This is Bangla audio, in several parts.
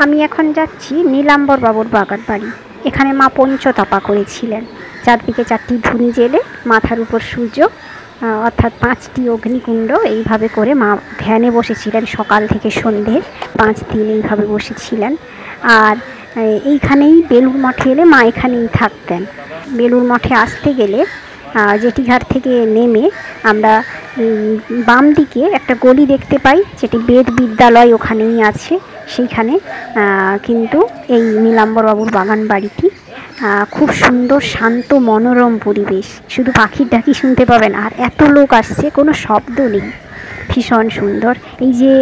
আমি এখন যাচ্ছি নীলাম্বর বাবুর বাগান বাড়ি। এখানে মা পঞ্চতপা করেছিলেন। চারদিকে চারটি ধুনি জেলে মাথার উপর সূর্য, অর্থাৎ 5টি অগ্নিকুণ্ড, এইভাবে করে মা ধ্যানে বসেছিলেন সকাল থেকে সন্ধে 5 দিন এইভাবে বসেছিলেন। আর এইখানেই বেলুড় মঠে এলে মা এখানেই থাকতেন। বেলুড় মঠে আসতে গেলে জেটিঘাট থেকে নেমে আমরা বাম দিকে একটা গলি দেখতে পাই, যেটি বেদ বিদ্যালয় ওখানেই আছে। সেইখানে কিন্তু এই নীলাম্বরবাবুর বাগান বাড়িটি খুব সুন্দর, শান্ত, মনোরম পরিবেশ। শুধু পাখির ডাকি শুনতে পাবেন, আর এত লোক আসছে, কোনো শব্দ নেই, ভীষণ সুন্দর। এই যে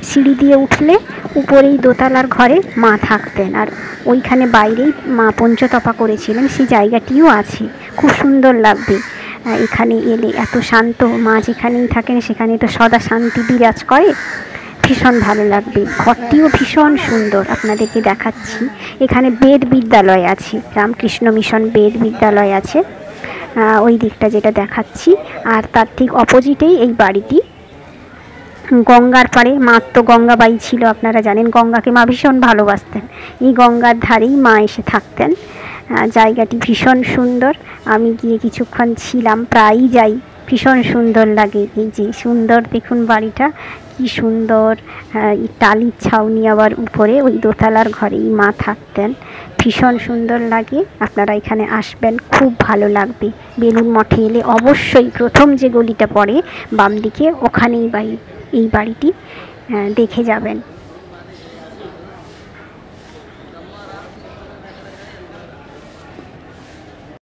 সিঁড়ি দিয়ে উঠলে উপরেই দোতলার ঘরে মা থাকতেন, আর ওইখানে বাইরেই মা পঞ্চতপা করেছিলেন, সেই জায়গাটিও আছে। খুব সুন্দর লাগবে এখানে এলে, এত শান্ত। মা যেখানেই থাকেন সেখানে তো সদা শান্তি বিরাজ করে, ভীষণ ভালো লাগবে। ঘরটিও ভীষণ সুন্দর, আপনাদেরকে দেখাচ্ছি। এখানে বেদ বিদ্যালয় আছে, রামকৃষ্ণ মিশন বেদ বিদ্যালয় আছে ওই দিকটা যেটা দেখাচ্ছি। আর তার ঠিক অপোজিটেই এই বাড়িটি। গঙ্গার পাড়ে, মা তো গঙ্গাবাই ছিল, আপনারা জানেন গঙ্গাকে মা ভীষণ ভালোবাসতেন। এই গঙ্গার ধারেই মা এসে থাকতেন। জায়গাটি ভীষণ সুন্দর। আমি গিয়ে কিছুক্ষণ ছিলাম, প্রায়ই যাই, ভীষণ সুন্দর লাগে। এই যে সুন্দর দেখুন বাড়িটা, কি সুন্দর। টালির ছাউনি, আবার উপরে ওই দোতলার ঘরেই মা থাকতেন, ভীষণ সুন্দর লাগে। আপনারা এখানে আসবেন, খুব ভালো লাগবে। বেলুড় মঠে এলে অবশ্যই প্রথম যে গলিটা পড়ে বাম দিকে, ওখানেই এই বাড়িটি দেখে যাবেন।